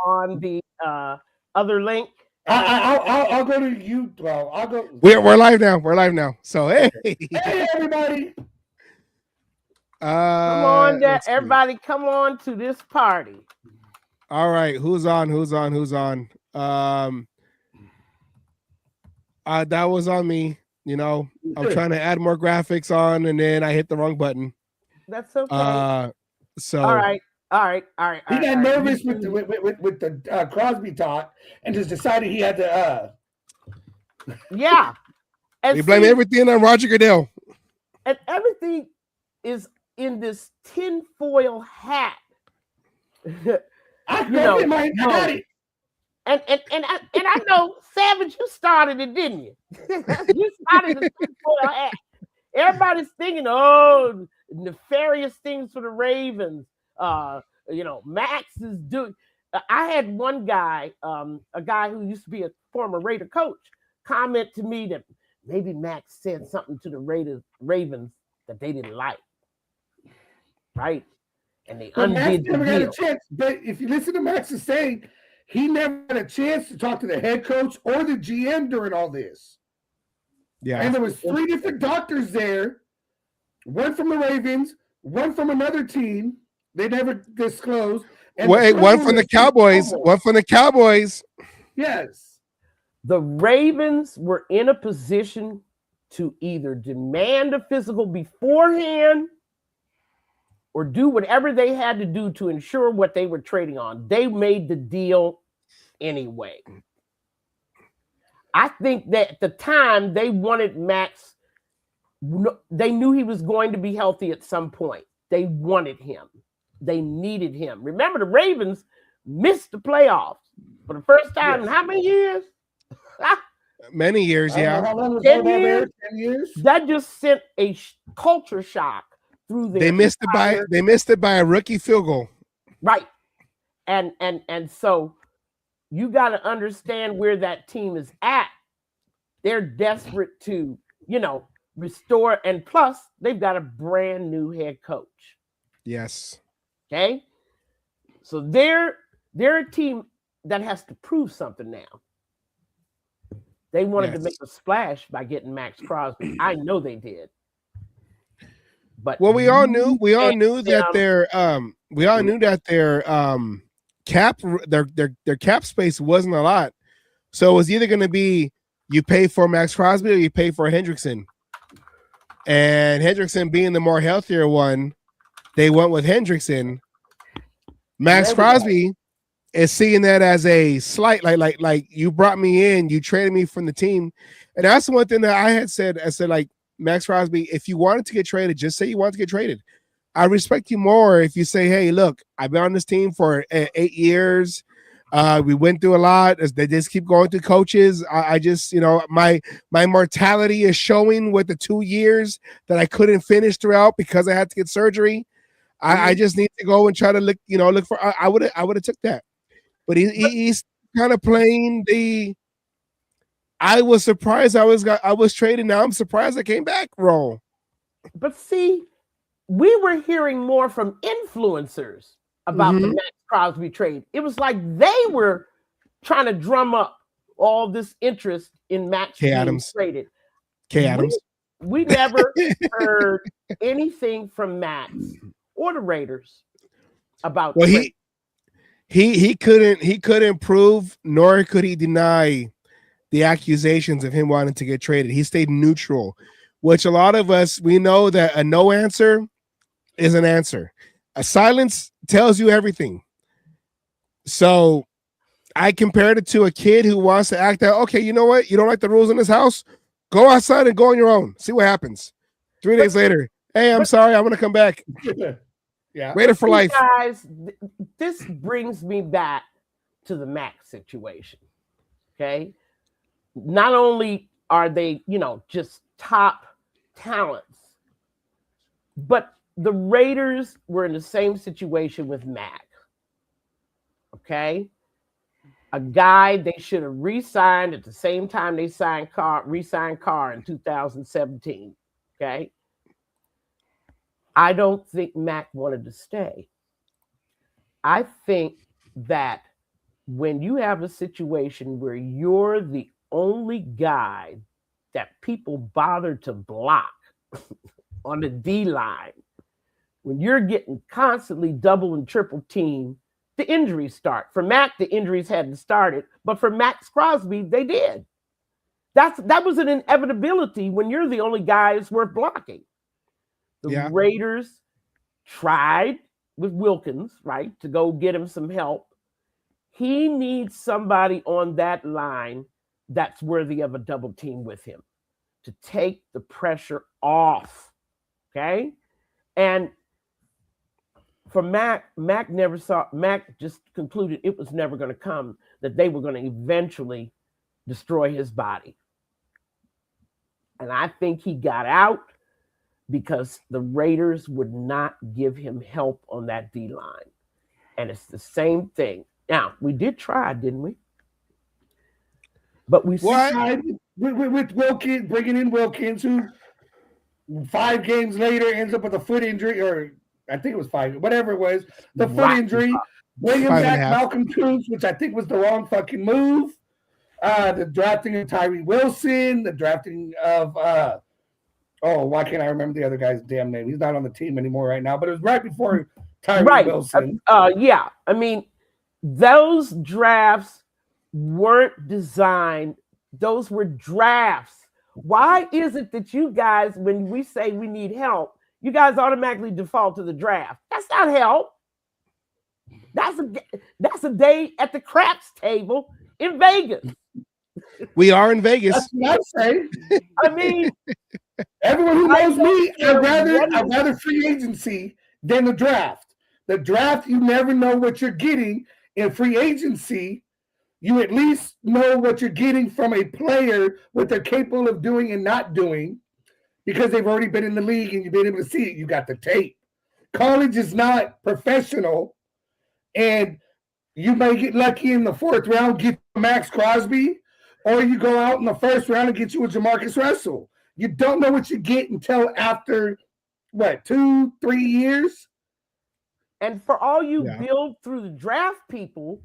on the other link? I'll go to you. Well, I'll go. We're live now. We're live now. So hey, Hey, everybody! Come on, let's see. everybody! Come on to this party. All right, who's on? Who's on? Who's on? That was on me. You know, I'm trying to add more graphics on, and then I hit the wrong button. That's okay. So all right. He got nervous with the Crosby talk and just decided he had to. Yeah. And they blame everything on Roger Goodell. And everything is in this tinfoil hat. I got it. And I know, Savage, you started it, didn't you? You started the tinfoil hat. Everybody's thinking, oh, nefarious things for the Ravens. Max is doing. I had one guy, a guy who used to be a former Raider coach, comment to me that maybe Max said something to the Ravens that they didn't like, right? And they undid the deal. Had a chance, but if you listen to Max's saying, he never had a chance to talk to the head coach or the GM during all this. Yeah, and there was 3 different doctors there, one from the Ravens, one from another team. They never disclosed. And one from the Cowboys. One from the Cowboys. Yes. The Ravens were in a position to either demand a physical beforehand or do whatever they had to do to ensure what they were trading on. They made the deal anyway. I think that at the time they wanted Max. They knew he was going to be healthy at some point. They wanted him. They needed him. Remember, the Ravens missed the playoffs for the first time in how many years? Many years, yeah. 10 years? 10 years? That just sent a culture shock through their They missed it by a rookie field goal. Right. And so you got to understand where that team is at. They're desperate to, restore. And plus, they've got a brand new head coach. Yes. Okay. So they're a team that has to prove something now. They wanted to make a splash by getting Max Crosby. I know they did. But we all knew that their cap space wasn't a lot. So it was either going to be you pay for Max Crosby or you pay for Hendrickson. And Hendrickson being the more healthier one, they went with Hendrickson. Max Crosby is seeing that as a slight, like you brought me in, you traded me from the team. And that's the one thing that I said, like, Max Crosby, if you wanted to get traded, just say you want to get traded. I respect you more if you say, hey, look, I've been on this team for 8 years. We went through a lot. They just keep going through coaches. I just, my mortality is showing with the 2 years that I couldn't finish throughout because I had to get surgery. I just need to go and try to look for. I would have took that, but he's kind of playing the. I was surprised I was traded. Now I'm surprised I came back role. But see, we were hearing more from influencers about the Max Crosby trade. It was like they were trying to drum up all this interest in Max being traded. Adams. We never heard anything from Max or the Raiders about. Well, he couldn't prove, nor could he deny the accusations of him wanting to get traded. He stayed neutral, which a lot of us, we know that a no answer is an answer. A silence tells you everything. So I compared it to a kid who wants to act out. Okay, you know what? You don't like the rules in this house? Go outside and go on your own. See what happens. 3 days later, hey, I'm sorry. I'm going to come back. Yeah. Raider for life. Guys, this brings me back to the Max situation. Okay. Not only are they, just top talents, but the Raiders were in the same situation with Mac. Okay. A guy they should have re-signed at the same time they re-signed Carr in 2017. Okay. I don't think Mac wanted to stay. I think that when you have a situation where you're the only guy that people bother to block on the D line, when you're getting constantly double and triple teamed, the injuries start. For Mac, the injuries hadn't started, but for Max Crosby, they did. That was an inevitability when you're the only guys worth blocking. The Raiders tried with Wilkins, right, to go get him some help. He needs somebody on that line that's worthy of a double team with him to take the pressure off, okay? And for Mac just concluded it was never going to come, that they were going to eventually destroy his body. And I think he got out because the Raiders would not give him help on that D-line. And it's the same thing. Now, we did try, didn't we? But we tried with Wilkins, bringing in Wilkins, who 5 games later ends up with a foot injury, or I think it was 5, whatever it was, the foot injury. Bring him back Malcolm Cruz, which I think was the wrong fucking move. The drafting of Tyree Wilson, the drafting of why can't I remember the other guy's damn name? He's not on the team anymore right now, but it was right before Tyree Wilson. Yeah. I mean, those drafts weren't designed. Those were drafts. Why is it that you guys, when we say we need help, you guys automatically default to the draft? That's not help. That's a day at the craps table in Vegas. We are in Vegas. That's what I say. I mean, everyone who knows me, I'd rather free agency than the draft. The draft, you never know what you're getting. In free agency, you at least know what you're getting from a player, what they're capable of doing and not doing, because they've already been in the league and you've been able to see it. You got the tape. College is not professional, and you may get lucky in the 4th round, get Max Crosby, or you go out in the 1st round and get you a Jamarcus Russell. You don't know what you get until after, 2-3 years? And for all you build through the draft people,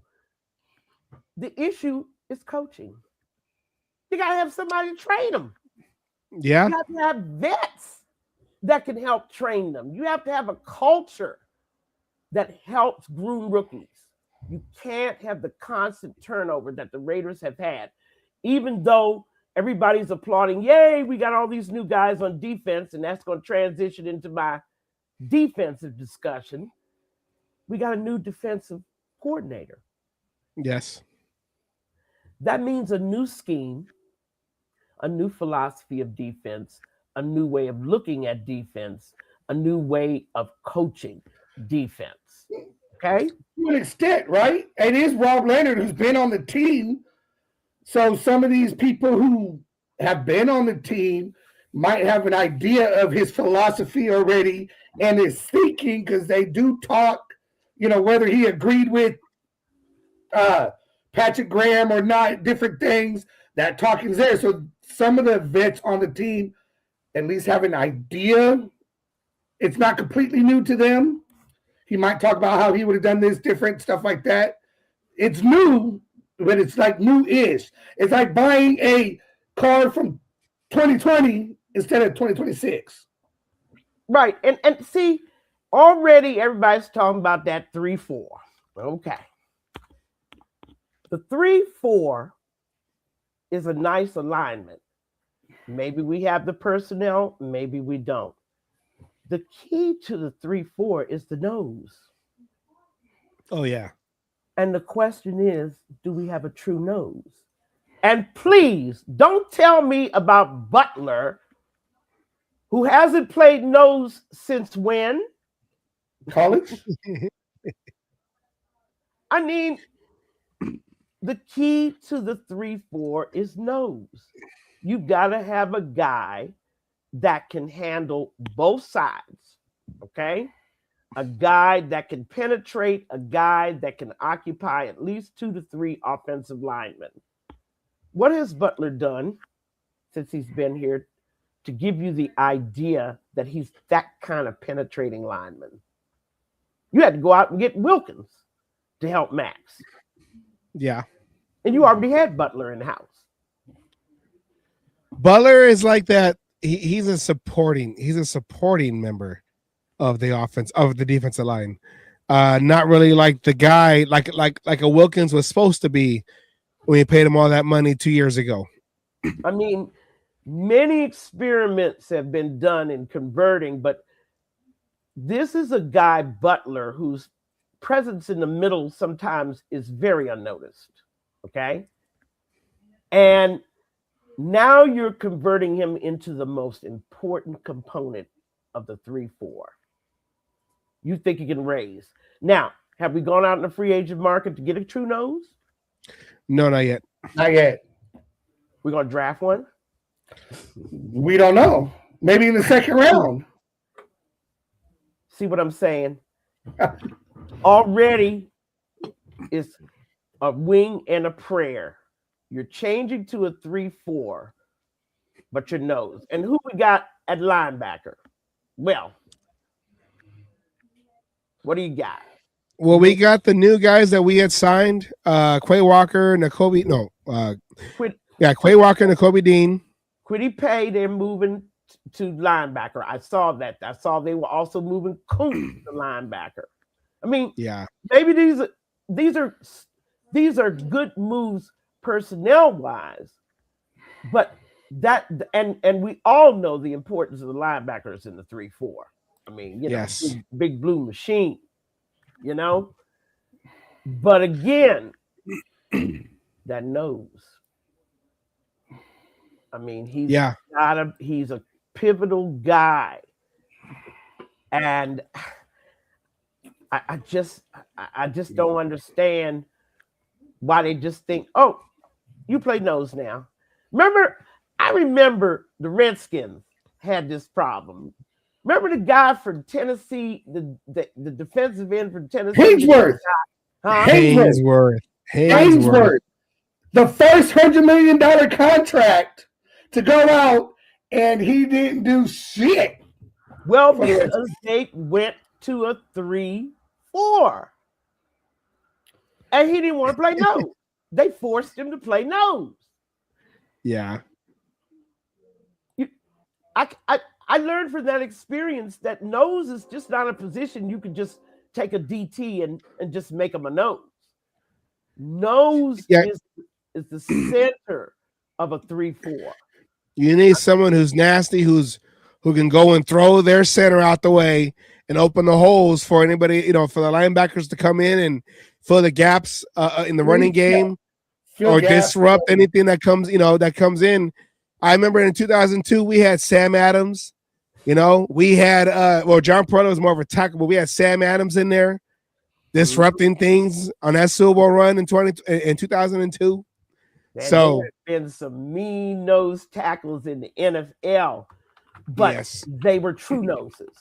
the issue is coaching. You got to have somebody to train them. Yeah. You have to have vets that can help train them. You have to have a culture that helps groom rookies. You can't have the constant turnover that the Raiders have had. Even though everybody's applauding, yay, we got all these new guys on defense, and that's going to transition into my defensive discussion. We got a new defensive coordinator. Yes. That means a new scheme, a new philosophy of defense, a new way of looking at defense, a new way of coaching defense. Okay? To an extent, right? It is Rob Leonard who's been on the team. So some of these people who have been on the team might have an idea of his philosophy already and his thinking, because they do talk, whether he agreed with Patrick Graham or not, different things, that talking's there. So some of the vets on the team at least have an idea. It's not completely new to them. He might talk about how he would have done this different, stuff like that. It's new, but it's like new-ish. It's like buying a car from 2020 instead of 2026. Right. And see, already everybody's talking about that 3-4. Okay. The 3-4 is a nice alignment. Maybe we have the personnel, maybe we don't. The key to the 3-4 is the nose. Oh, yeah. And the question is, do we have a true nose? And please don't tell me about Butler, who hasn't played nose since when? College? I mean, the key to the 3-4 is nose. You got to have a guy that can handle both sides, okay? A guy that can penetrate, a guy that can occupy at least 2 to 3 offensive linemen. What has Butler done since he's been here to give you the idea that he's that kind of penetrating lineman? You had to go out and get Wilkins to help Max. Yeah. And you already had Butler in the house. Butler is like that. He's a supporting member of the offense of the defensive line. Not really like the guy like a Wilkins was supposed to be when you paid him all that money 2 years ago. I mean, many experiments have been done in converting, but this is a guy, Butler, whose presence in the middle sometimes is very unnoticed. Okay. And now you're converting him into the most important component of the 3-4. You think he can raise. Now, have we gone out in the free agent market to get a true nose? No, not yet. Not yet. We're going to draft one? We don't know. Maybe in the second round. See what I'm saying? Already it's a wing and a prayer. You're changing to a 3-4, but your nose. And who we got at linebacker? Well, what do you got? Well, we got the new guys that we had signed. Quay Walker, Nakobe. No. Quay Walker, Nakobe Dean. Kwity Paye, they're moving to linebacker. I saw that. I saw they were also moving Kuntz to linebacker. I mean, yeah, maybe these are good moves personnel wise, but that and we all know the importance of the linebackers in the 3-4. I mean, you know, yes. big blue machine, you know. But again, that nose. I mean, he's a pivotal guy, and I just don't understand why they just think, oh, you play nose now. I remember the Redskins had this problem. Remember the guy from Tennessee, the defensive end from Tennessee? Haynesworth. Haynesworth. The first $100 million contract to go out, and he didn't do shit. Well, because they went to a 3-4. And he didn't want to play nose. They forced him to play nose. Yeah. I learned from that experience that nose is just not a position you can just take a DT and just make him a nose. Nose is the center of a 3-4. You need someone who's nasty, who can go and throw their center out the way and open the holes for anybody, you know, for the linebackers to come in and fill the gaps in the running game or disrupt anything that comes in. I remember in 2002 we had Sam Adams. You know, we had John Perrella was more of a tackle, but we had Sam Adams in there disrupting things on that Super Bowl run in 2002. Man, so there have been some mean nose tackles in the NFL, but they were true noses.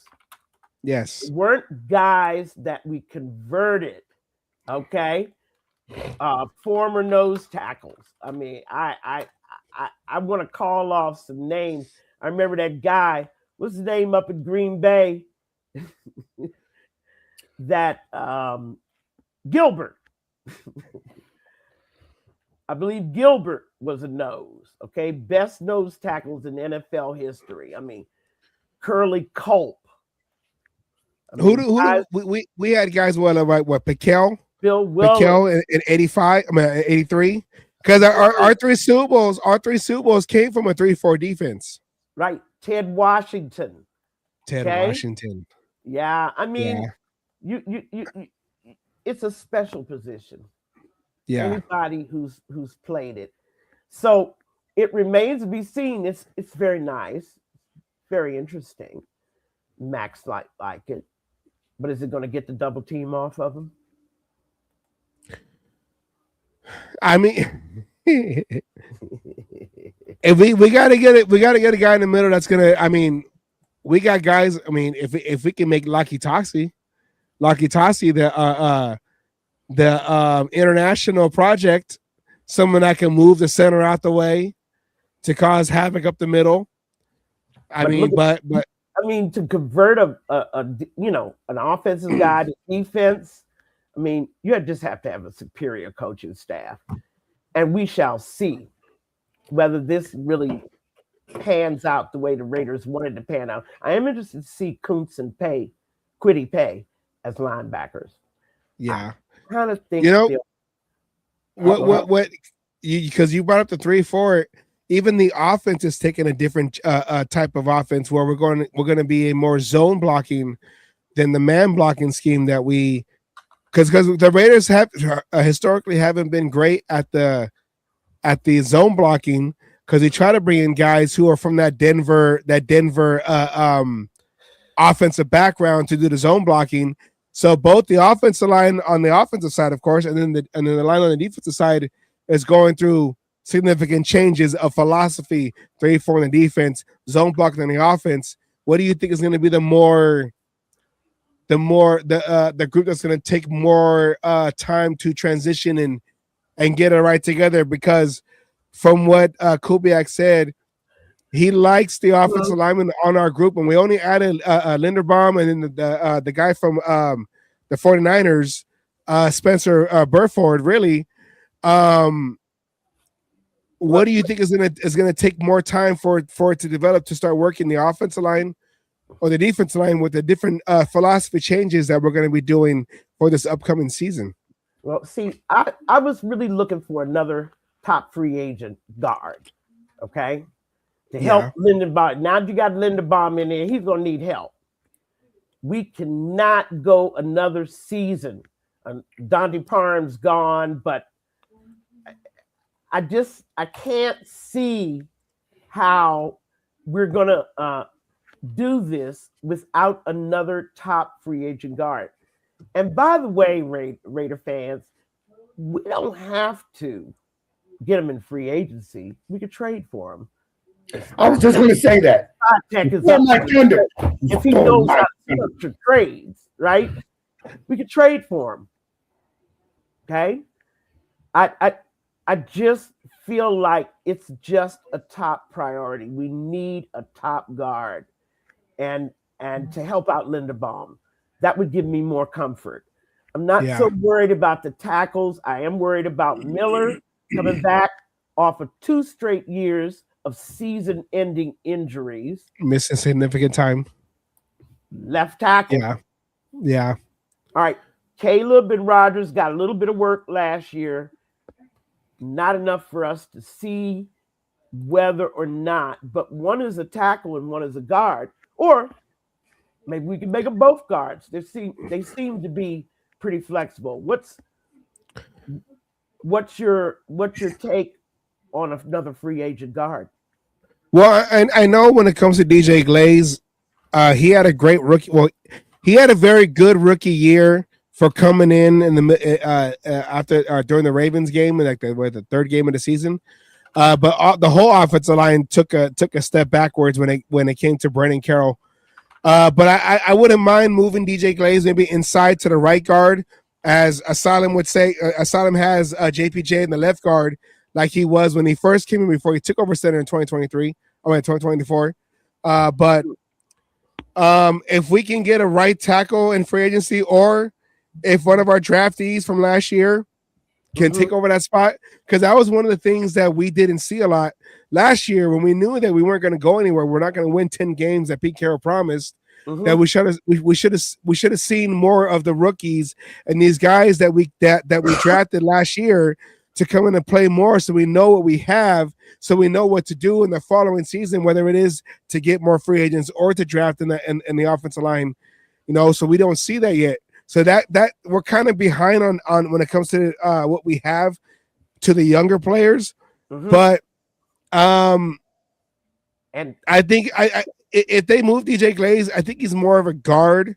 Yes, they weren't guys that we converted. Okay, former nose tackles. I mean, I want to call off some names. I remember that guy. What's his name up in Green Bay? That Gilbert. I believe Gilbert was a nose. Okay, best nose tackles in NFL history. I mean, Curly Culp. We had guys what Piquel, Bill Willis, Piquel in 85. I mean 83. Because our three Super Bowls came from a 3-4 defense. Right. Ted Washington. Washington. Yeah. I mean, you it's a special position. Yeah. Anybody who's played it. So it remains to be seen. It's very nice, very interesting. Max like it. But is it going to get the double team off of him? I mean, if we gotta get it, we gotta get a guy in the middle that's gonna. I mean, we got guys. I mean, if we can make Lucky Tossie, the international project, someone that can move the center out the way to cause havoc up the middle. I mean, to convert an offensive guy to defense. I mean, you just have to have a superior coaching staff. And we shall see whether this really pans out the way the Raiders wanted to pan out. I am interested to see Kuntz and Kwity Paye as linebackers. Yeah. I kind of think what because you brought up the 3-4, even the offense is taking a different type of offense where we're going to be a more zone blocking than the man blocking scheme that we because the Raiders have historically haven't been great at the zone blocking because they try to bring in guys who are from that Denver offensive background to do the zone blocking. So both the offensive line on the offensive side, of course, and then the line on the defensive side is going through significant changes of philosophy. 3-4 in the defense, zone blocking on the offense. What do you think is going to be the group that's going to take more time to transition and get it right together? Because from what Kubiak said, he likes the offensive lineman on our group, and we only added Linderbaum and then the guy from the 49ers, Spencer Burford. Really, what do you think is gonna take more time for it to develop to start working the offensive line or the defensive line with the different philosophy changes that we're going to be doing for this upcoming season? Well, see, I was really looking for another top free agent guard, okay, to help Linderbaum. Now you got Linderbaum in there, he's going to need help. We cannot go another season. Dante Parham's gone, but I can't see how we're going to do this without another top free agent guard. And by the way, Raider fans, we don't have to get him in free agency. We could trade for him. I was just going to say that. If he knows how to structure trades, right? We could trade for him. Okay? I just feel like it's just a top priority. We need a top guard and to help out Linderbaum. That would give me more comfort. I'm not so worried about the tackles. I am worried about Miller coming back off of 2 straight years of season-ending injuries. Missing significant time. Left tackle. Yeah. All right. Caleb and Rogers got a little bit of work last year. Not enough for us to see whether or not, but one is a tackle and one is a guard. Or maybe we can make them both guards. They seem to be pretty flexible. What's your take on another free agent guard? Well, I know when it comes to DJ Glaze, he had a great rookie. Well, he had a very good rookie year for coming in the after during the Ravens game, like the third game of the season. But the whole offensive line took a step backwards when it came to Brandon Carroll. But I wouldn't mind moving DJ Glaze maybe inside to the right guard, as Asylum would say. Asylum has JPJ in the left guard, like he was when he first came in before he took over center in 2024. But if we can get a right tackle in free agency, or if one of our draftees from last year can take over that spot, because that was one of the things that we didn't see a lot last year when we knew that we weren't going to go anywhere. We're not going to win 10 games that Pete Carroll promised. That we should have seen more of the rookies and these guys that we drafted last year to come in and play more, so we know what we have, so we know what to do in the following season, whether it is to get more free agents or to draft in the offensive line, so we don't see that yet. So that we're kind of behind on when it comes to what we have to the younger players. But and I think if they move DJ Glaze, I think he's more of a guard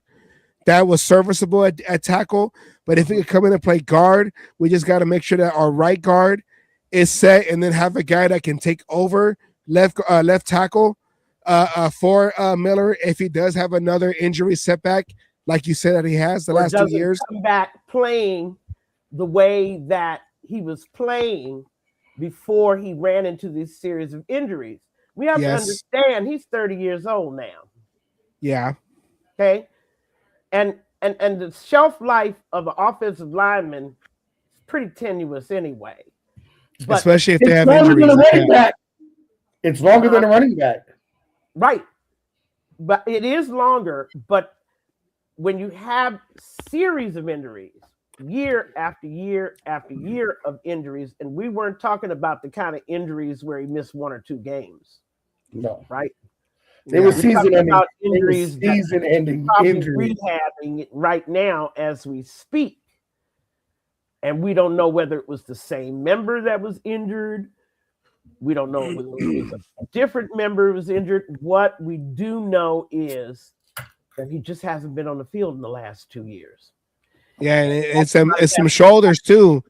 that was serviceable at tackle. But if he could come in and play guard, we just got to make sure that our right guard is set, and then have a guy that can take over left tackle for Miller if he does have another injury setback, like you said that he has the last 2 years. Come back playing the way that he was playing before he ran into this series of injuries. We have to understand he's 30 years old now. Yeah. Okay. And and the shelf life of an offensive lineman is pretty tenuous anyway. But Especially if they It's have longer than injuries. a like running that. back. It's longer than a running back. right, but it is longer. But when you have series of injuries, year after year after year of injuries, and we weren't talking about the kind of injuries where he missed 1 or 2 games, No, right? it was Yeah. season ending. About It was injuries that season ending probably injury. rehabbing it right now as we speak. And we don't know whether it was the same member that was injured. We don't know whether it was a different member who was injured. What we do know is that he just hasn't been on the field in the last 2 years. Yeah, and it's some shoulders too.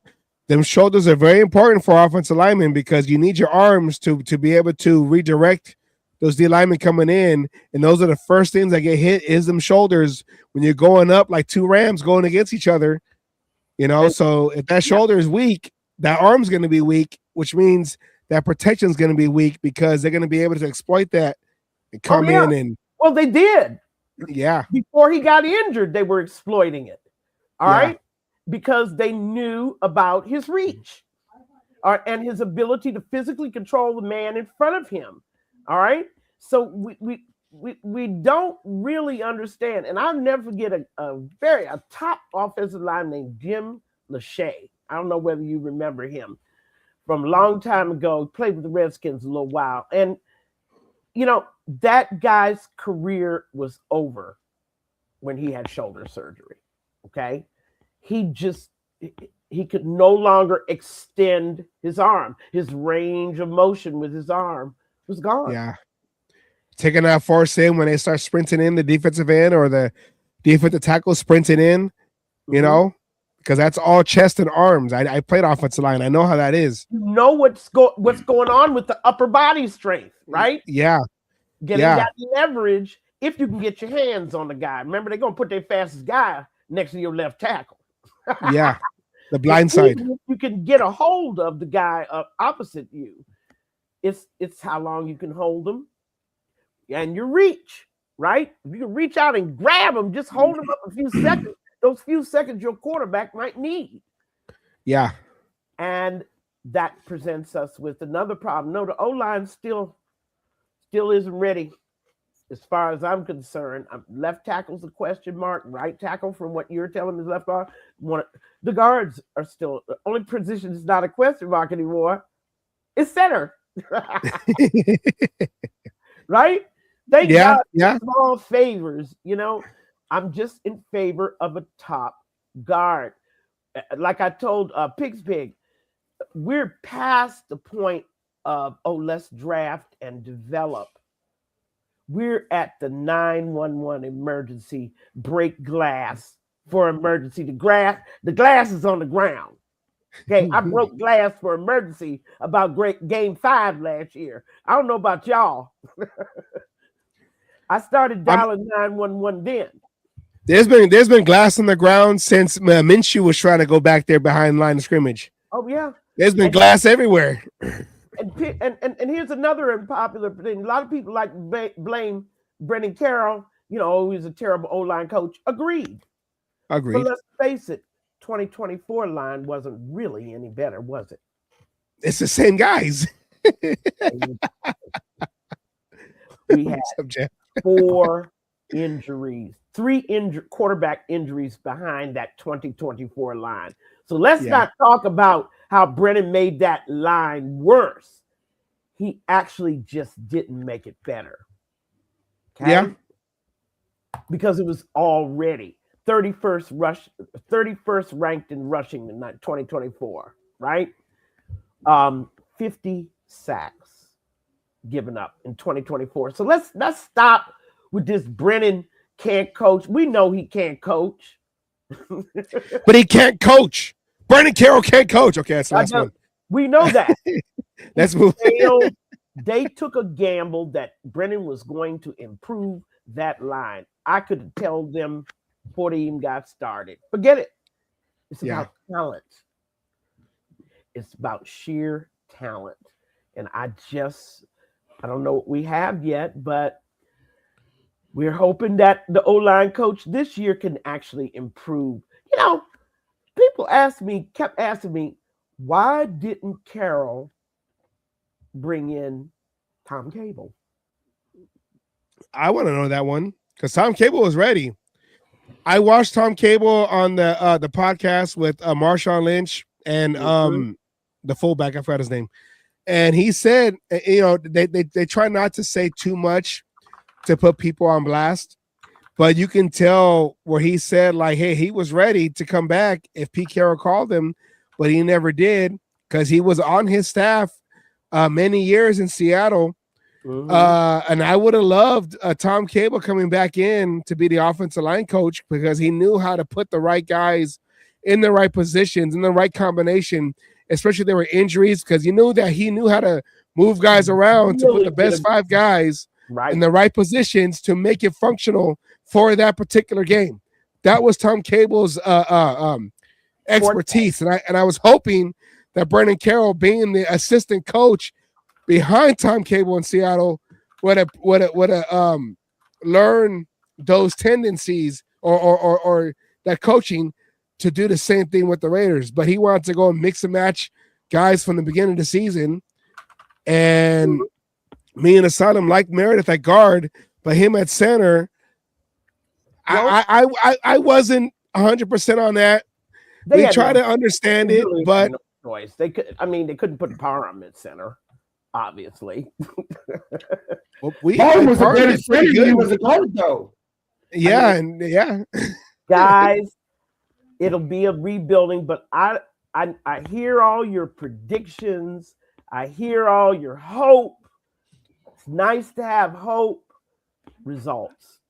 Them shoulders are very important for offensive linemen because you need your arms to be able to redirect those D linemen coming in, and those are the first things that get hit is them shoulders when you're going up like 2 rams going against each other. So if that shoulder is weak, that arm's going to be weak, which means that protection is going to be weak because they're going to be able to exploit that and come in and. Well, they did. Yeah. Before he got injured, they were exploiting it. All Yeah. right. Because they knew about his reach and his ability to physically control the man in front of him. All right. So we don't really understand. And I'll never forget a top offensive line named Jim Lachey. I don't know whether you remember him from a long time ago. He played with the Redskins a little while. And, that guy's career was over when he had shoulder surgery. Okay. He could no longer extend his arm. His range of motion with his arm was gone. Yeah. Taking that force in when they start sprinting in the defensive end or the defensive tackle sprinting in, because that's all chest and arms. I played offensive line. I know how that is. You know what's going on with the upper body strength, right? Yeah. Getting that leverage if you can get your hands on the guy. Remember, they're going to put their fastest guy next to your left tackle. Yeah. The blind side. You can get a hold of the guy opposite you. It's how long you can hold them and your reach, right? If you can reach out and grab them, just hold them up a few seconds. Those few seconds your quarterback might need. Yeah. And that presents us with another problem. No, the O-line still isn't ready as far as I'm concerned. Left tackle's a question mark. Right tackle, from what you're telling me, is left guard. The guards are still the only position that's not a question mark anymore. Is center. Right? Thank God for small favors. I'm just in favor of a top guard. Like I told Pig, we're past the point of, let's draft and develop. We're at the 911 emergency, break glass for emergency. The glass is on the ground. Okay, I broke glass for emergency about game 5 last year. I don't know about y'all. I started dialing 911 then. There's been glass on the ground since Minshew was trying to go back there behind line of scrimmage. Oh yeah, there's been glass everywhere. And here's another unpopular thing. A lot of people blame Brendan Carroll. He's a terrible O-line coach. Agreed. But let's face it, 2024 line wasn't really any better, was it? It's the same guys. We had 4 injuries, 3 quarterback injuries behind that 2024 line. So let's not talk about how Brennan made that line worse. He actually just didn't make it better. Okay? Yeah. Because it was already 31st ranked in rushing in 2024, right? 50 sacks given up in 2024. So let's stop with this Brennan can't coach. We know he can't coach. But he can't coach. Brendan Carroll can't coach. Okay, that's the last one. We know that. Let's move. They took a gamble that Brennan was going to improve that line. I could tell them before they even got started. Forget it. It's about talent. It's about sheer talent. And I don't know what we have yet, but We're hoping that the O-line coach this year can actually improve. People kept asking me, why didn't Carroll bring in Tom Cable? I want to know that one because Tom Cable was ready. I watched Tom Cable on the podcast with Marshawn Lynch and the fullback. I forgot his name, and he said, they try not to say too much to put people on blast, but you can tell where he said like, hey, he was ready to come back if Pete Carroll called him, but he never did because he was on his staff many years in Seattle. And I would have loved Tom Cable coming back in to be the offensive line coach because he knew how to put the right guys in the right positions, in the right combination, especially if there were injuries, because you knew that he knew how to move guys around to put the best 5 guys in the right positions to make it functional for that particular game. That was Tom Cable's expertise. And I was hoping that Brandon Carroll, being the assistant coach behind Tom Cable in Seattle, would learn those tendencies or that coaching to do the same thing with the Raiders. But he wanted to go and mix and match guys from the beginning of the season. And me and Asylum like Meredith at guard, but him at center, I wasn't 100% on that. We try to understand it, but no choice. They couldn't put Parham at center. Obviously, Parham was a better center than he was a guard, though. Yeah, guys, it'll be a rebuilding. But I hear all your predictions. I hear all your hope. It's nice to have hope. Results.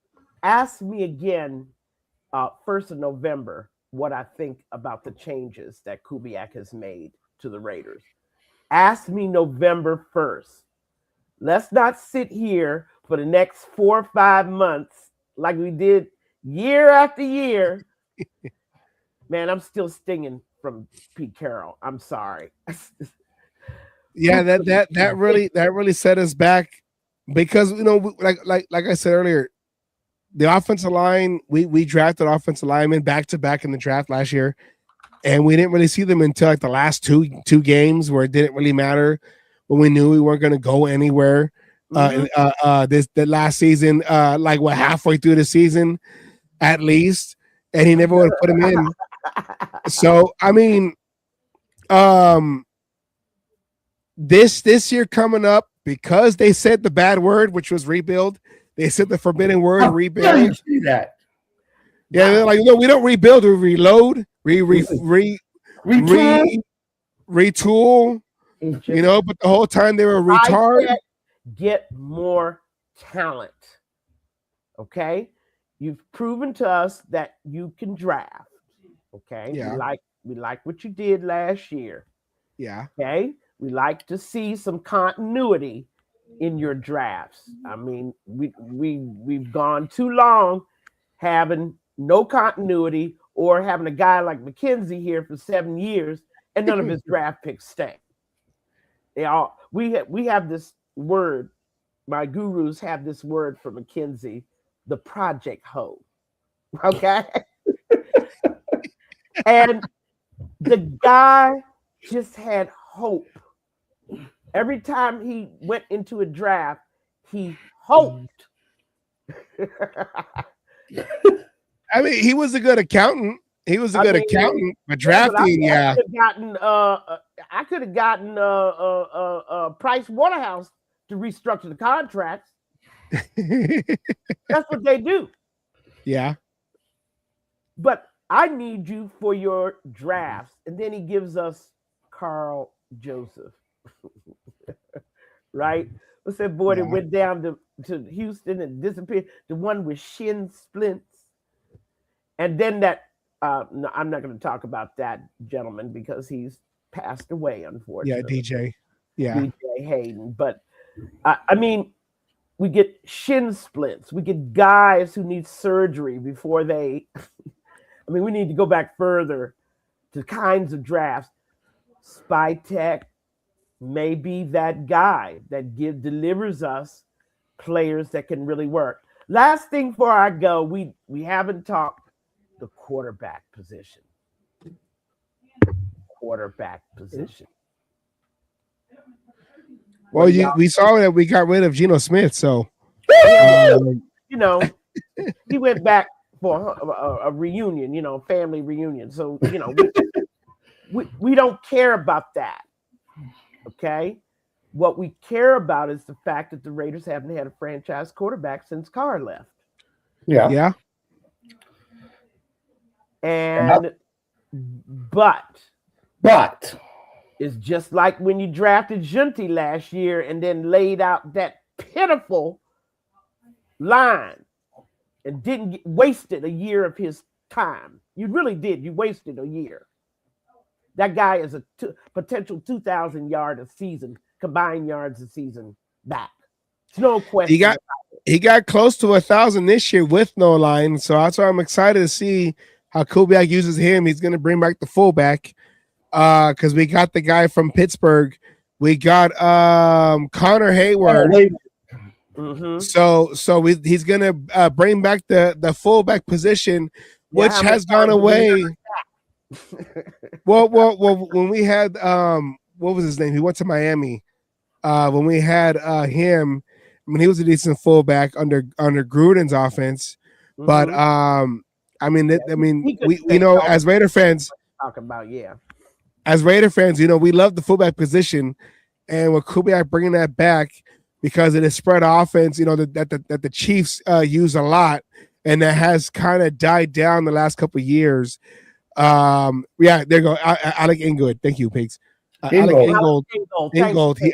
Ask me again, 1st of November, what I think about the changes that Kubiak has made to the Raiders. Ask me November 1st. Let's not sit here for the next 4 or 5 months like we did year after year. Man, I'm still stinging from Pete Carroll. I'm sorry. Yeah, that really set us back because like I said earlier, the offensive line, we drafted offensive linemen back to back in the draft last year. And we didn't really see them until like the last two games where it didn't really matter when we knew we weren't going to go anywhere. That last season, halfway through the season, at least, and he never would have put him in. So I mean, this year coming up, because they said the bad word, which was rebuild. They said the forbidden word, rebuild. I didn't see that. Yeah, they're like, no, we don't rebuild, we reload, retool. But the whole time they were retarded. Get more talent. Okay, you've proven to us that you can draft. Okay, yeah, we like what you did last year. Yeah. Okay, we like to see some continuity in your drafts. I mean, we've gone too long having no continuity or having a guy like McKenzie here for 7 years and none of his draft picks stay. We have this word, my gurus have this word for McKenzie, the project hoe. Okay? And the guy just had hope. Every time he went into a draft, he hoped. I mean, he was a good accountant. But drafting, I could have gotten Price Waterhouse to restructure the contracts. That's what they do. Yeah. But I need you for your drafts. And then he gives us Carl Joseph. Right? What's that boy that went down to Houston and disappeared? The one with shin splints. And then that, no, I'm not going to talk about that gentleman because he's passed away, unfortunately. Yeah, DJ. Yeah. DJ Hayden. But, I mean, we get shin splints. We get guys who need surgery before they, I mean, we need to go back further to kinds of drafts. Spytech may be that guy that delivers us players that can really work. Last thing before I go, we haven't talked the quarterback position. Quarterback position. Well, we saw that we got rid of Geno Smith, so you know, he went back for a reunion, family reunion. So, we don't care about that. Okay. What we care about is the fact that the Raiders haven't had a franchise quarterback since Carr left. Yeah. And but it's just like when you drafted Junti last year and then laid out that pitiful line and wasted a year of his time. You really did. You wasted a year. That guy is a potential 2,000 yard a season, combined yards a season back. It's no question. He got close to 1,000 this year with no line, so that's why I'm excited to see how Kubiak uses him. He's going to bring back the fullback because we got the guy from Pittsburgh. We got Connor Hayward. Mm-hmm. So he's going to bring back the fullback position, which has gone away. Well, when we had what was his name? He went to Miami. When we had him, I mean, he was a decent fullback under Gruden's offense, but we know as Raider fans, talking about as Raider fans, we love the fullback position, and with Kubiak bringing that back because it is spread offense, that the Chiefs use a lot, and that has kind of died down the last couple of years. There you go. Alec Ingold. Thank you, Pigs. Alec Ingold.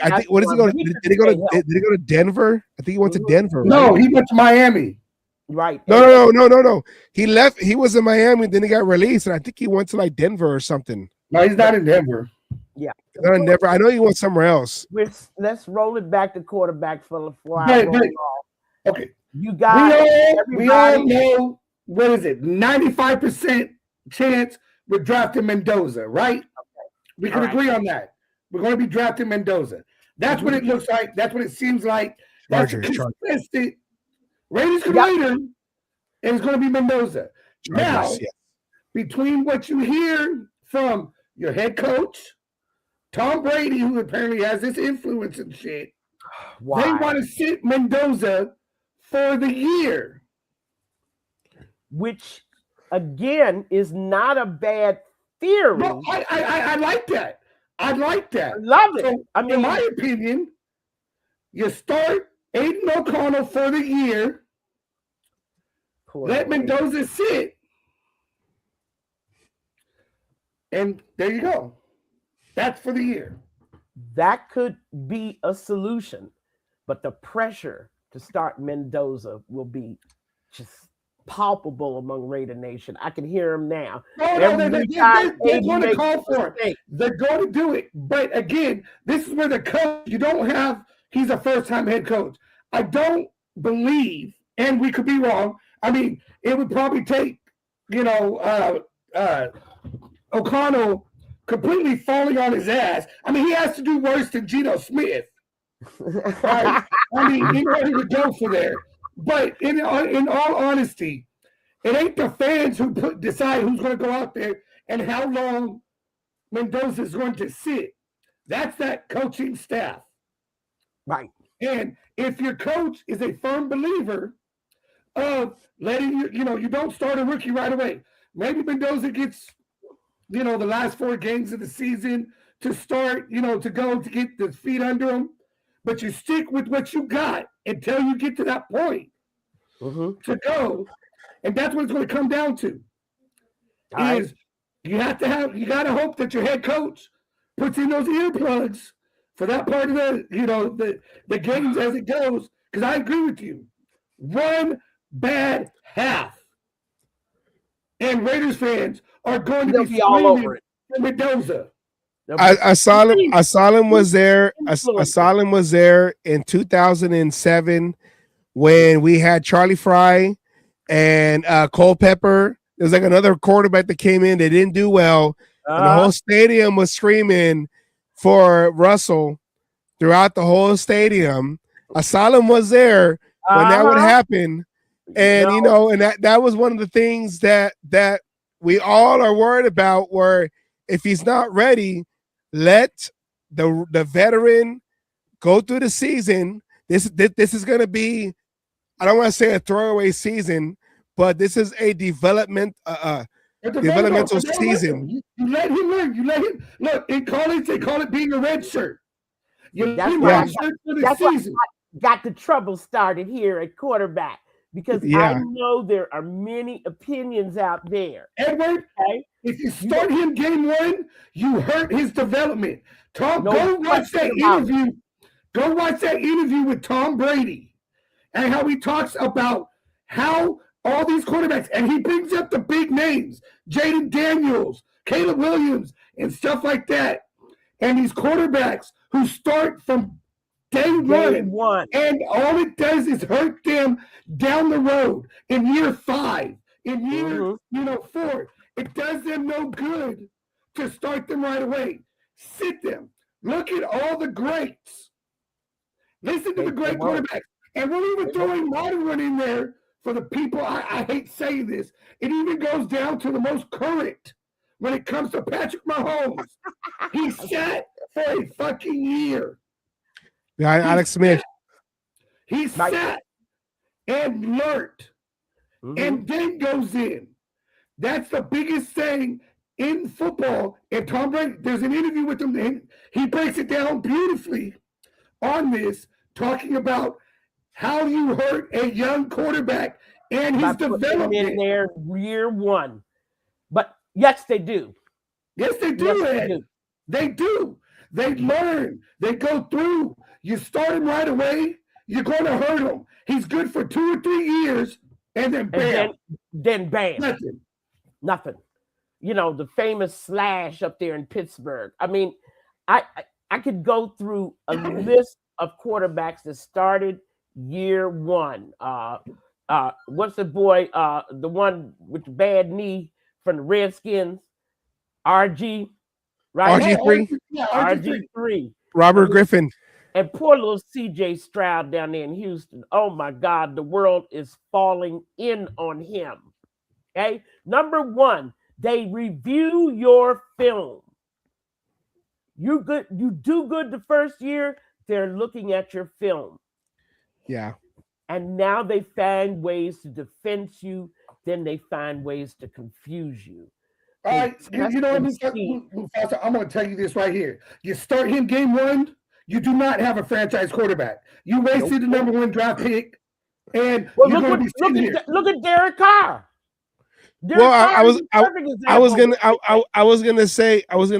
I think. What does he go? Did he go to Denver? I think he went to Denver. Right? No, he went to Miami. Right. No. He left. He was in Miami. Then he got released, and I think he went to like Denver or something. No, he's not in Denver. Yeah, not in Denver. I know he went somewhere else. Let's roll it back to quarterback for Okay. You got we all know what is it? 95% chance we're drafting Mendoza, right? Okay. We can agree on that. We're going to be drafting Mendoza. That's what it looks like. That's what it seems like. That's consistent. Raiders can Raider, and it's going to be Mendoza. Now, between what you hear from your head coach, Tom Brady, who apparently has this influence and shit, they want to sit Mendoza for the year. Which, again, is not a bad theory. No, I like that. I like that. I love it. So, in my opinion, you start Aiden O'Connell for the year. Let Mendoza sit. And there you go. That's for the year. That could be a solution, but the pressure to start Mendoza will be just palpable among Raider Nation. I can hear him now. They're going to call for it. They're going to do it. But again, this is where the coach, he's a first-time head coach. I don't believe, and we could be wrong, I mean, it would probably take, O'Connell completely falling on his ass. I mean, he has to do worse than Geno Smith. Right? I mean, in order to go for there. But in all honesty, it ain't the fans who decide who's going to go out there and how long Mendoza is going to sit. That's that coaching staff. Right. And if your coach is a firm believer of letting you don't start a rookie right away. Maybe Mendoza gets, the last 4 games of the season to start, to go to get the feet under him. But you stick with what you got until you get to that point to go. And that's what it's going to come down to. You got to hope that your head coach puts in those earplugs for that part of the games as it goes. Because I agree with you. One bad half. And Raiders fans are going to be all over it. Mendoza. Asylum was there. Asylum was there in 2007 when we had Charlie Fry and Culpepper. There's like another quarterback that came in. They didn't do well. And the whole stadium was screaming for Russell throughout the whole stadium. Asylum was there when that would happen. And No, and that was one of the things that we all are worried about. Where if he's not ready, let the veteran go through the season. This is going to be, I don't want to say a throwaway season, but this is a developmental season. You let him learn. You let him look in college. They call it being a red shirt. You let that's him why red shirt for the that's why season. I got the trouble started here at quarterback because I Yeah. know there are many opinions out there. Edward, Okay, if you start him game one, you hurt his development. Tom, No go watch that question about it. interview. Go watch that interview with Tom Brady and how he talks about how all these quarterbacks, and he brings up the big names, Jaden Daniels, Caleb Williams, and stuff like that. And these quarterbacks who start from day one, and all it does is hurt them down the road in year 5, in year 4. It does them no good to start them right away. Sit them. Look at all the greats. Listen to the great quarterbacks. And we're even throwing modern one in there for the people. I hate saying this. It even goes down to the most current when it comes to Patrick Mahomes. He sat for a fucking year. Behind Alex Smith. He sat and learned and then goes in. That's the biggest thing in football. And Tom Brady, there's an interview with him, and he breaks it down beautifully on this, talking about how you hurt a young quarterback and his development in there year 1. But yes, they do. Yes, they do, yes, Ed. They do. They learn. They go through. You start him right away, you're going to hurt him. He's good for 2 or 3 years, and then bam. Then bam. Nothing. The famous Slash up there in Pittsburgh. I mean, I could go through a list of quarterbacks that started year 1. What's the boy? The one with the bad knee from the Redskins, RG, right? RG3. Yeah, RG3. Robert Griffin. And poor little CJ Stroud down there in Houston. Oh my God, the world is falling in on him. Okay. Number 1, they review your film. You do good the first year, they're looking at your film. Yeah. And now they find ways to defense you, then they find ways to confuse you. All right, you know what, Mufasa, I'm going to tell you this right here. You start him game 1, you do not have a franchise quarterback. You wasted the number 1 draft pick, and look at Derek Carr. I was gonna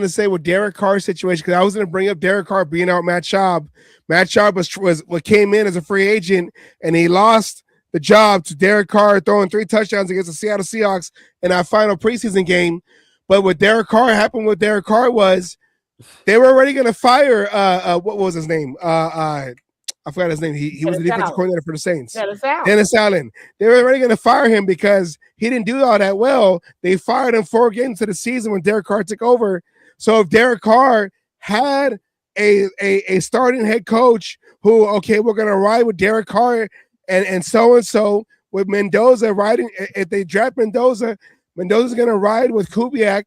say with Derek Carr's situation, because I was gonna bring up Derek Carr being out Matt Schaub. Matt Schaub was what came in as a free agent, and he lost the job to Derek Carr throwing 3 touchdowns against the Seattle Seahawks in our final preseason game. But what Derek Carr happened with Derek Carr was they were already gonna fire what was his name? I forgot his name. He was the defensive coordinator for the Saints. Dennis Allen. They were already going to fire him because he didn't do all that well. They fired him 4 games into the season when Derek Carr took over. So if Derek Carr had a starting head coach who, okay, we're going to ride with Derek Carr and so with Mendoza riding, if they draft Mendoza's going to ride with Kubiak,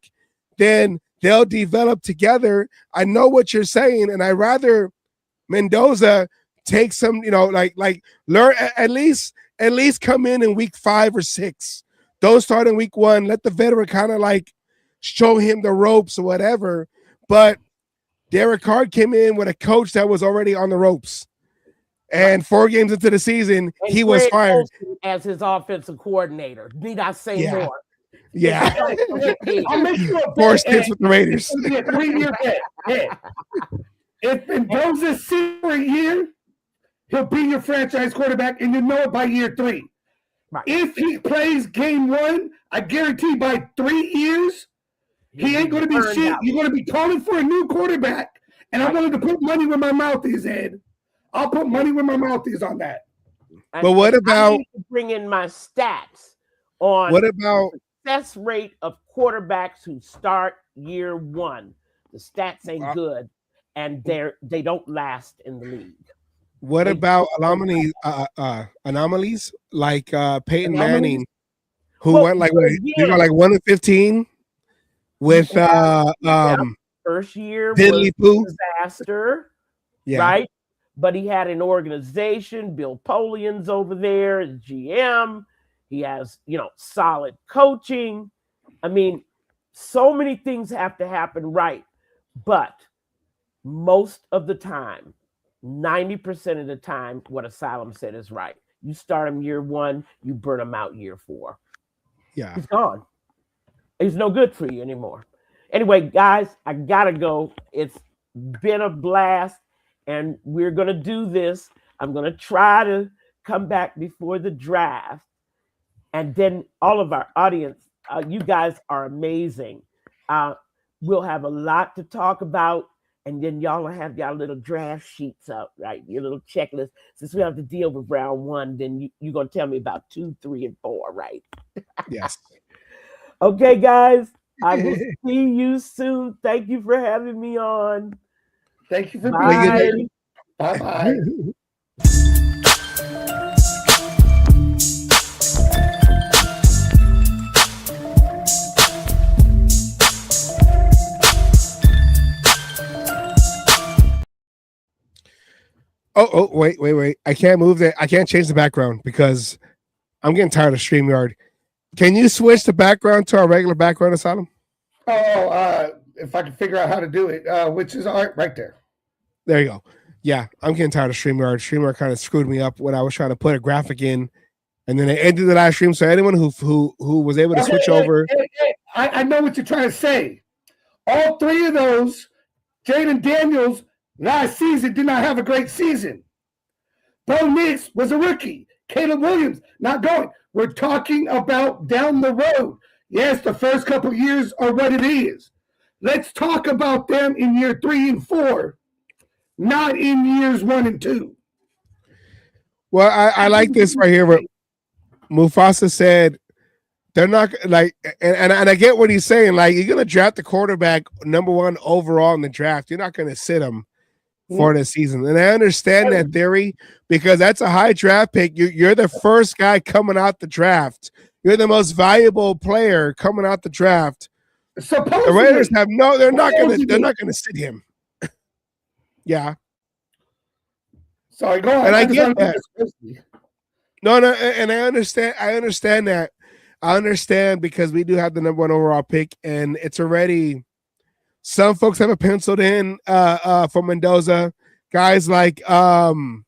then they'll develop together. I know what you're saying, and I rather Mendoza take some, like learn at least come in week 5 or 6. Don't start in week 1. Let the veteran kind of like show him the ropes or whatever. But Derek Carr came in with a coach that was already on the ropes. And 4 games into the season, he was fired as his offensive coordinator. Need I say more? Yeah. I'll make you a 4 stints with the Raiders. It's going to be a 3-year bet. If Mendoza sits for a year, he'll be your franchise quarterback, and you know it by year 3. Right. If he plays game 1, I guarantee by 3 years, he ain't going to be shit. You're going to be calling for a new quarterback. And I wanted to put money where my mouth is, Ed. I'll put money where my mouth is on that. But what about... I need to bring in my stats on what about success rate of quarterbacks who start year 1. The stats ain't good, and they don't last in the league. What about anomalies like Peyton Manning, who Well, went like but they got like 1-15 with first year was Diddley Poo. disaster, Yeah. right? But he had an organization. Bill Polian's over there as GM. He has, solid coaching. I mean, so many things have to happen right. But most of the time, 90% of the time, what Asylum said is right. You start him year 1, you burn him out year 4. Yeah. He's gone. He's no good for you anymore. Anyway, guys, I gotta go. It's been a blast, and we're gonna do this. I'm gonna try to come back before the draft, and then all of our audience, you guys are amazing. We'll have a lot to talk about, and then y'all will have y'all little draft sheets up, right? Your little checklist. Since we have to deal with round 1, then you're gonna tell me about 2, 3, and 4, right? Yes. Okay, guys. I will see you soon. Thank you for having me on. Thank you for Bye. being here. Bye-bye. Oh, wait. I can't move that. I can't change the background because I'm getting tired of StreamYard. Can you switch the background to our regular background, Asylum? If I can figure out how to do it, which is right there. There you go. Yeah, I'm getting tired of StreamYard. StreamYard kind of screwed me up when I was trying to put a graphic in, and then it ended the live stream. So anyone who was able to switch over, I know what you're trying to say. All 3 of those, Jaden Daniels last season did not have a great season. Bo Nix was a rookie. Caleb Williams not going. We're talking about down the road. Yes, the first couple of years are what it is. Let's talk about them in year 3 and 4, not in years 1 and 2. Well, I like this right here. Where Mufasa said they're not like, and I get what he's saying. Like, you're gonna draft the quarterback number 1 overall in the draft. You're not gonna sit him for the season. And I understand that theory because that's a high draft pick. You're the first guy coming out the draft. You're the most valuable player coming out the draft. Supposedly, the Raiders have they're not gonna sit him. Yeah. Sorry, go on. And I get that. No, and I understand that. I understand because we do have the number 1 overall pick, and it's already some folks have it penciled in for Mendoza. Guys like I'm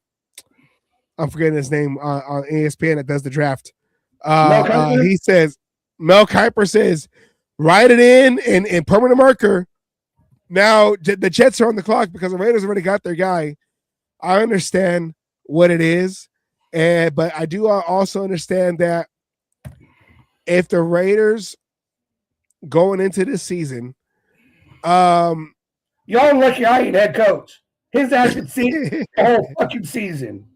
forgetting his name on ESPN that does the draft. He says Mel Kiper says write it in permanent marker. Now the Jets are on the clock because the Raiders already got their guy. I understand what it is, but I do also understand that if the Raiders going into this season, y'all lucky I ain't head coach. His ass could see the whole fucking season.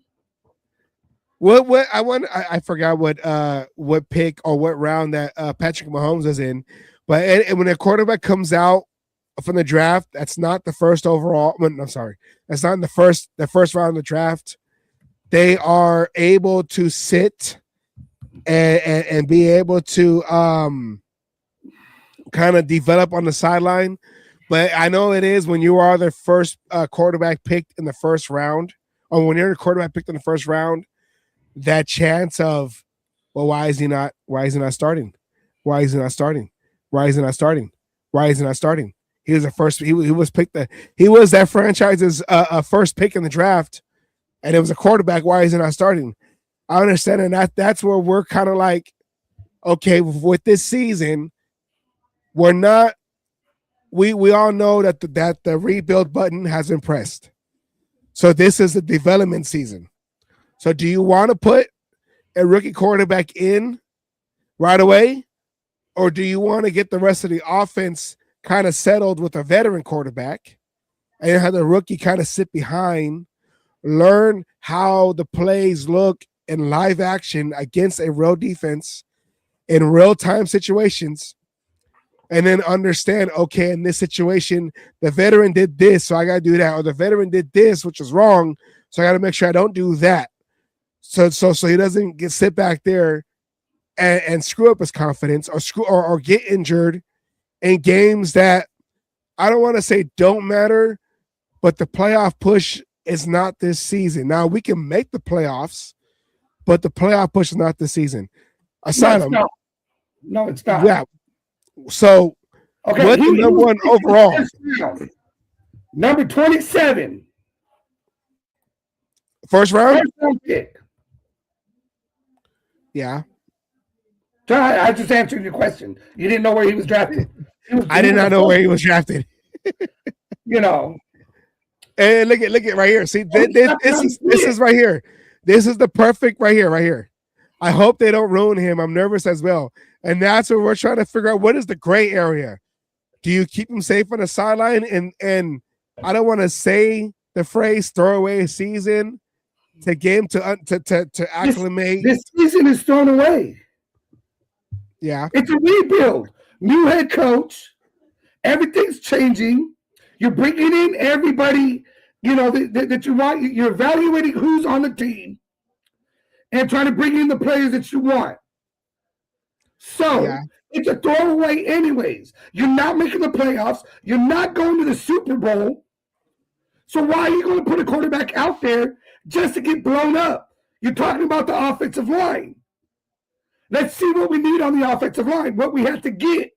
What I forgot what pick or what round that Patrick Mahomes is in, but and when a quarterback comes out from the draft, that's not the first overall. I'm sorry, that's not in the first round of the draft. They are able to sit and be able to kind of develop on the sideline. But I know it is when you are the first quarterback picked in the first round, or when you're the quarterback picked in the first round, that chance of, well, why is he not starting? Why is he not starting? Why is he not starting? Why is he not starting? He was the first. He was picked. He was that franchise's first pick in the draft, and it was a quarterback. Why is he not starting? I understand, and that's where we're kind of like, okay, with this season, we're not. We all know that the rebuild button has been pressed. So this is the development season. So do you want to put a rookie quarterback in right away, or do you want to get the rest of the offense kind of settled with a veteran quarterback and have the rookie kind of sit behind, learn how the plays look in live action against a real defense in real-time situations, and then understand, okay, in this situation, the veteran did this, so I got to do that, or the veteran did this, which is wrong, So I got to make sure I don't do that. So he doesn't sit back there and screw up his confidence or get injured in games that I don't want to say don't matter, but the playoff push is not this season. Now we can make the playoffs, but the playoff push is not this season. Asylum. No, it's not. Yeah. So what the number one overall? Number 27. First round pick. Yeah. I just answered your question. You didn't know where he was drafted. I did not know where he was drafted. You know. And look at right here. See, this is right here. This is the perfect right here. I hope they don't ruin him. I'm nervous as well. And that's what we're trying to figure out. What is the gray area? Do you keep him safe on the sideline? And I don't want to say the phrase "throw away a season" to get him to acclimate. This season is thrown away. Yeah, it's a rebuild. New head coach. Everything's changing. You're bringing in everybody, you know, that you want. You're evaluating who's on the team and trying to bring in the players that you want. So it's a throwaway anyways. You're not making the playoffs. You're not going to the Super Bowl. So why are you going to put a quarterback out there just to get blown up? You're talking about the offensive line. Let's see what we need on the offensive line, what we have to get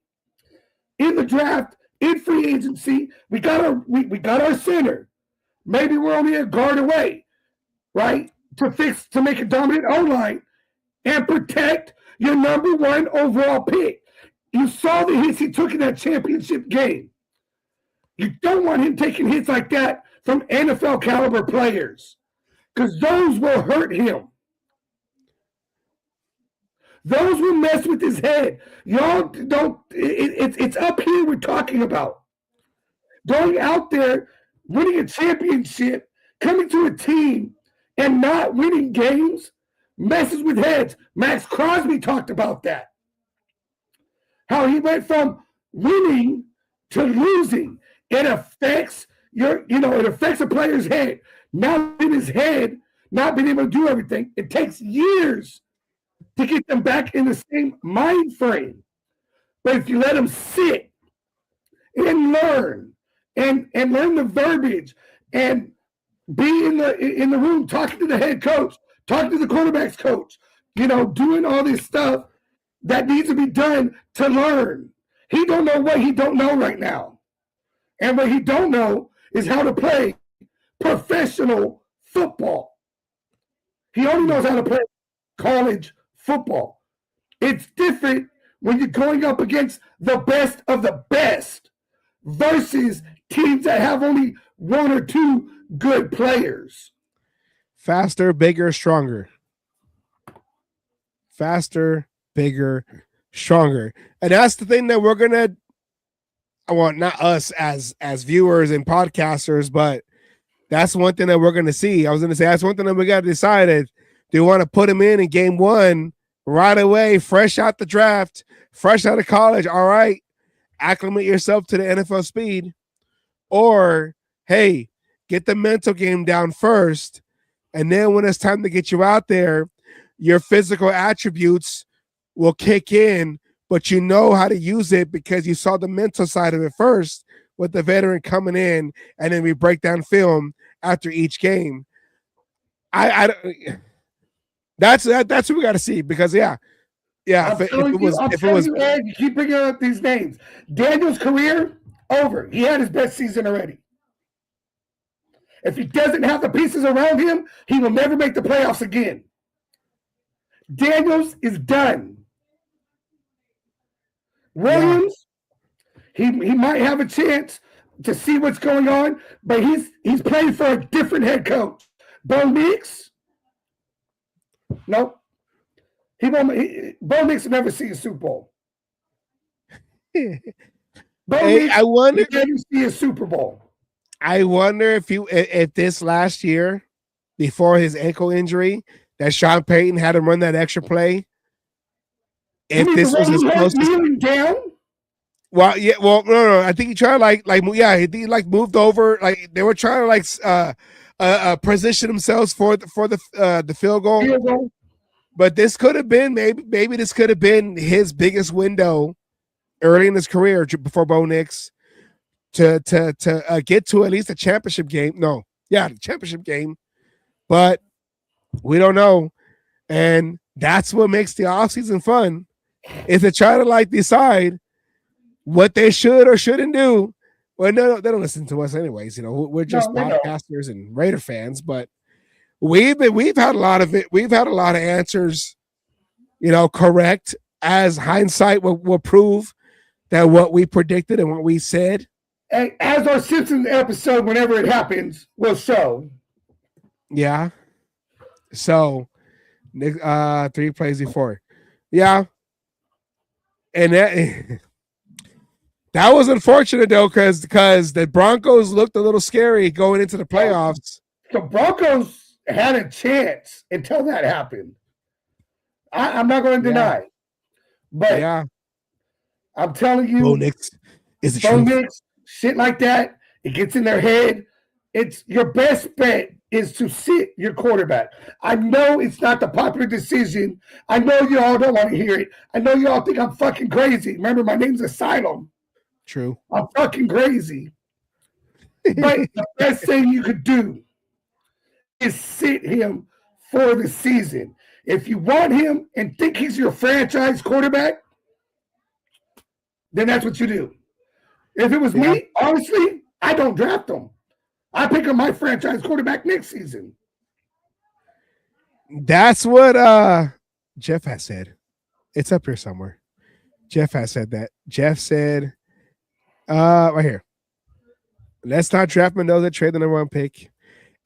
in the draft, in free agency. We got our center. Maybe we're only a guard away, right? To make a dominant O-line and protect your number one overall pick. You saw the hits he took in that championship game. You don't want him taking hits like that from NFL caliber players because those will hurt him. Those will mess with his head. Y'all don't, it's up here we're talking about. Going out there, winning a championship, coming to a team and not winning games messes with heads. Max Crosby talked about that. How he went from winning to losing. It affects it affects a player's head. Not in his head, not being able to do everything. It takes years to get them back in the same mind frame. But if you let them sit and learn and learn the verbiage and be in the room talking to the head coach, talking to the quarterback's coach, doing all this stuff that needs to be done to learn. He don't know what he don't know right now. And what he don't know is how to play professional football. He only knows how to play college football. It's different when you're going up against the best of the best versus teams that have only one or two good players. Faster, bigger, stronger. Faster, bigger, stronger. And that's the thing that we're gonna, not us as viewers and podcasters, but that's one thing that we're gonna see. I was gonna say that's one thing that we got to decide if they want to put him in game one right away, fresh out the draft, fresh out of college. All right, acclimate yourself to the NFL speed, or hey, get the mental game down first, and then when it's time to get you out there, your physical attributes will kick in, but you know how to use it because you saw the mental side of it first with the veteran coming in, and then we break down film after each game. That's what we got to see because if it was Ed, you keep bringing up these names. Daniel's career over. He had his best season already. If he doesn't have the pieces around him, he will never make the playoffs again. Daniels is done. Williams, he might have a chance to see what's going on, but he's playing for a different head coach. Bo Nix, nope. Bo Nix will never see a Super Bowl. I wonder if never see a Super Bowl. I wonder if this last year, before his ankle injury, that Sean Payton had him run that extra play. If this was his closest down. No. I think he tried he moved over. Like they were trying to position themselves for the field goal. But this could have been maybe this could have been his biggest window early in his career before Bo Nix to get to at least a championship game. The championship game. But we don't know. And that's what makes the offseason fun, is to try to like decide what they should or shouldn't do. Well, no, they don't listen to us anyways. You know, we're just podcasters and Raider fans, but we've had a lot of it. We've had a lot of answers, you know, correct, as hindsight will prove that what we predicted and what we said. And as our Simpsons episode, whenever it happens, will show. Yeah. So 3 plays before. Yeah. And that was unfortunate though, because the Broncos looked a little scary going into the playoffs. The Broncos had a chance until that happened. I'm not going to deny. But yeah, I'm telling you, Bo Nix is the Bo truth. Nix, shit like that, it gets in their head. It's your best bet is to sit your quarterback. I know it's not the popular decision. I know you all don't want to hear it. I know you all think I'm fucking crazy. Remember, my name's Asylum. True. I'm fucking crazy. But the best thing you could do is sit him for the season. If you want him and think he's your franchise quarterback, then that's what you do. If it was me, honestly, I don't draft him. I pick up my franchise quarterback next season. That's what Jeff has said. It's up here somewhere. Jeff has said that. Jeff said, right here, let's not draft Mendoza, trade the #1 pick,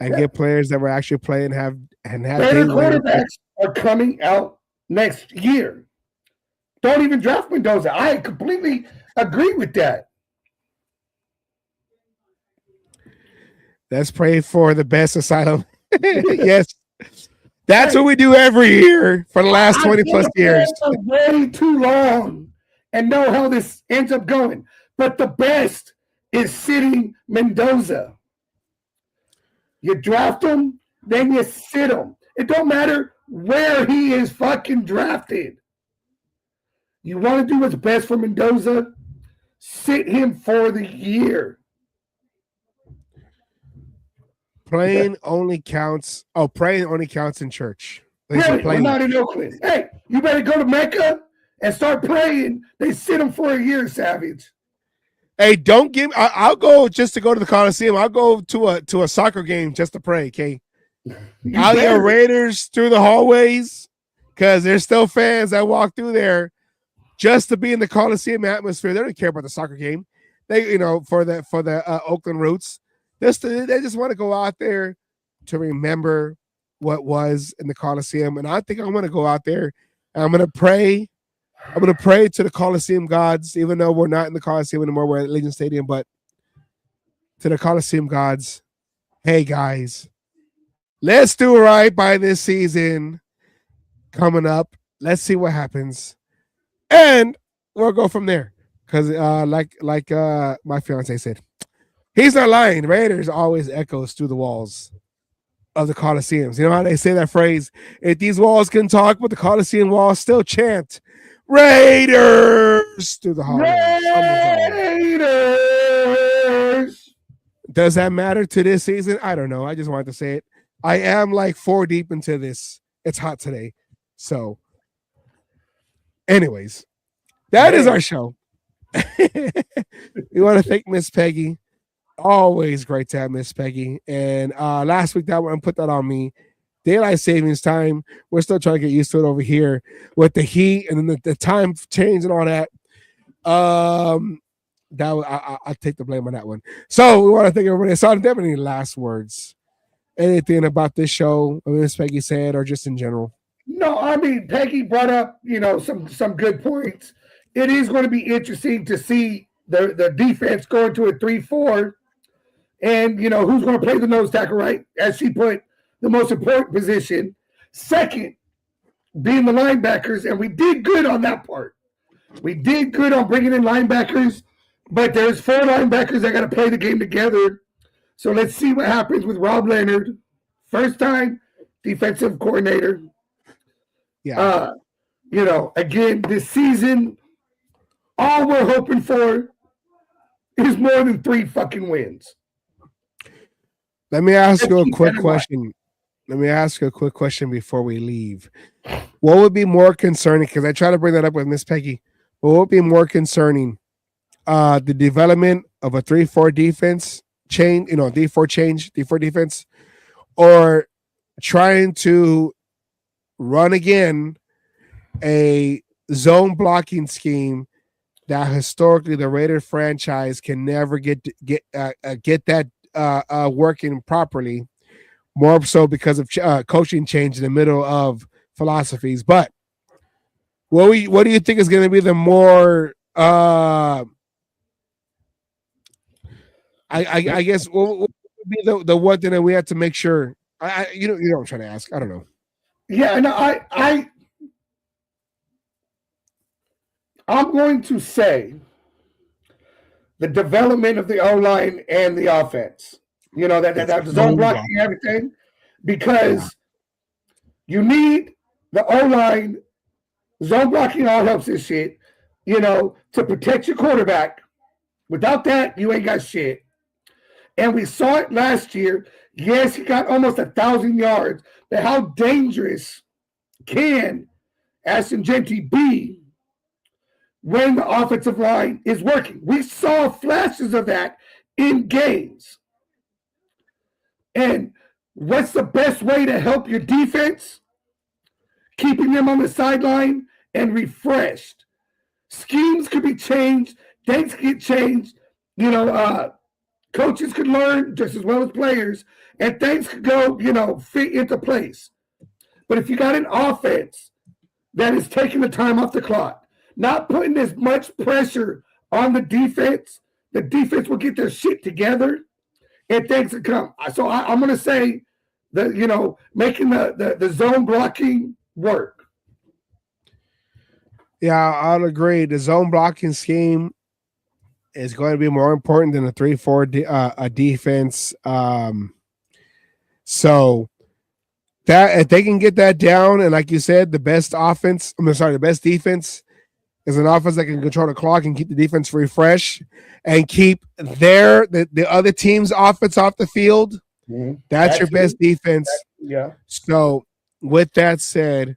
and get players that will actually play and have better quarterbacks are coming out next year. Don't even draft Mendoza. I completely agree with that. Let's pray for the best Asylum. Yes. That's what we do every year for the last 20 plus years. Way too long and know how this ends up going. But the best is sitting Mendoza. You draft him, then you sit him. It don't matter where he is fucking drafted. You want to do what's best for Mendoza? Sit him for the year. Praying only counts. Oh, praying only counts in church. Really? We're not in Oakland. Hey, you better go to Mecca and start praying. They sit him for a year, Savage. Hey, don't give. I'll go just to go to the Coliseum. I'll go to a soccer game just to pray. Okay, I'll get Raiders through the hallways because there's still fans that walk through there just to be in the Coliseum atmosphere. They don't care about the soccer game. They, for the Oakland roots. They just want to go out there to remember what was in the Coliseum. And I think I'm going to go out there and I'm going to pray. I'm going to pray to the Coliseum gods, even though we're not in the Coliseum anymore. We're at Legion Stadium, but to the Coliseum gods, hey, guys, let's do right by this season coming up. Let's see what happens. And we'll go from there. Because like my fiance said, he's not lying. Raiders always echoes through the walls of the Coliseums. You know how they say that phrase? If these walls can talk, but the Coliseum walls still chant Raiders through the hallways. Raiders. Does that matter to this season? I don't know. I just wanted to say it. I am like 4 deep into this. It's hot today. So, anyways, that is our show. We want to thank Miss Peggy. Always great to have Miss Peggy. And last week, that one put that on me. Daylight savings time. We're still trying to get used to it over here with the heat and then the time change and all that. I'll take the blame on that one. So we want to thank everybody. So, do you have any last words? Anything about this show, Miss Peggy said, or just in general? No, I mean, Peggy brought up, some good points. It is going to be interesting to see the defense going to a 3-4. And, who's going to play the nose tackle, right? As she put, the most important position. Second, being the linebackers. And we did good on that part. We did good on bringing in linebackers. But there's 4 linebackers that got to play the game together. So let's see what happens with Rob Leonard, first time defensive coordinator. Yeah. Again, this season, all we're hoping for is more than 3 fucking wins. Let me ask you a quick question. Let me ask you a quick question before we leave. What would be more concerning? Because I try to bring that up with Miss Peggy. What would be more concerning? The development of a 3-4 defense change, D4 defense, or trying to run again a zone blocking scheme that historically the Raider franchise can never get that working properly. More so because of coaching change in the middle of philosophies. But what do you think is going to be the more? I guess what would be the one thing that we have to make sure. You know what I'm trying to ask. I don't know. Yeah, no, I'm going to say the development of the O-line and the offense. That zone blocking everything, because you need the O-line. Zone blocking all helps this shit, to protect your quarterback. Without that, you ain't got shit. And we saw it last year. Yes, he got almost 1,000 yards, but how dangerous can Ashton Jeanty be when the offensive line is working? We saw flashes of that in games. And what's the best way to help your defense? Keeping them on the sideline and refreshed. Schemes could be changed. Things could get changed. Coaches could learn just as well as players, and things could go, fit into place. But if you got an offense that is taking the time off the clock, not putting as much pressure on the defense will get their shit together, and things will come. So I'm going to say that, making the zone blocking work. Yeah, I'll agree. The zone blocking scheme is going to be more important than a 3-4 defense. So that if they can get that down, and like you said, the best defense is an offense that can control the clock and keep the defense refreshed and keep the other team's offense off the field. Mm-hmm. That's your best defense. Yeah. So with that said,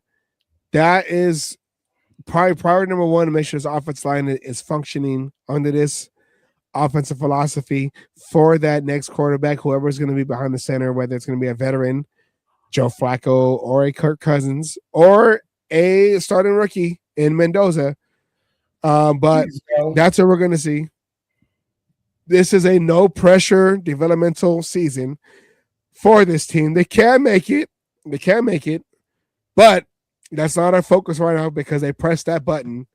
that is probably priority number one, to make sure this offensive line is functioning under this offensive philosophy for that next quarterback, whoever is going to be behind the center, whether it's going to be a veteran, Joe Flacco, or a Kirk Cousins, or a starting rookie in Mendoza. But that's what we're going to see. This is a no-pressure developmental season for this team. They can make it. But that's not our focus right now, because they pressed that button.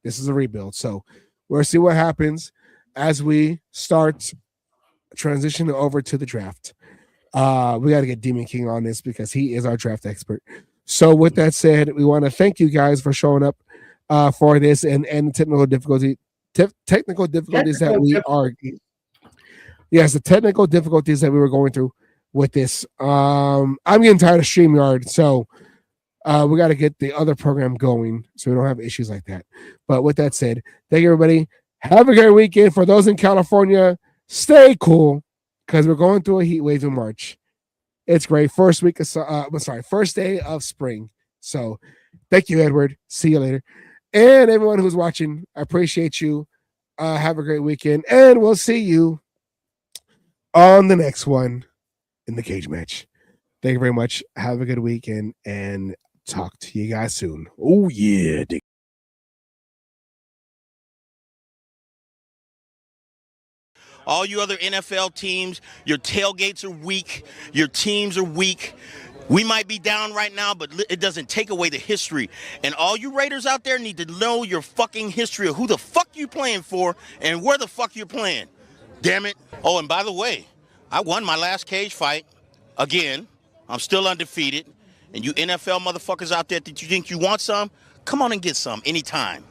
This is a rebuild. So we'll see what happens as we start transitioning over to the draft. We got to get Demon King on this because he is our draft expert. So with that said, we want to thank you guys for showing up for this and the technical difficulties that we are. Yes, the technical difficulties that we were going through with this. I'm getting tired of StreamYard, so we got to get the other program going so we don't have issues like that. But with that said, thank you, everybody. Have a great weekend. For those in California, stay cool because we're going through a heat wave in March. It's great. First day of spring. So thank you, Edward. See you later. And everyone who's watching, I appreciate you. Have a great weekend. And we'll see you on the next one in the cage match. Thank you very much. Have a good weekend and talk to you guys soon. Oh, yeah. All you other NFL teams, your tailgates are weak. Your teams are weak. We might be down right now, but it doesn't take away the history. And all you Raiders out there need to know your fucking history of who the fuck you playing for and where the fuck you're playing. Damn it. Oh, and by the way, I won my last cage fight again. I'm still undefeated. And you NFL motherfuckers out there that you think you want some, come on and get some anytime.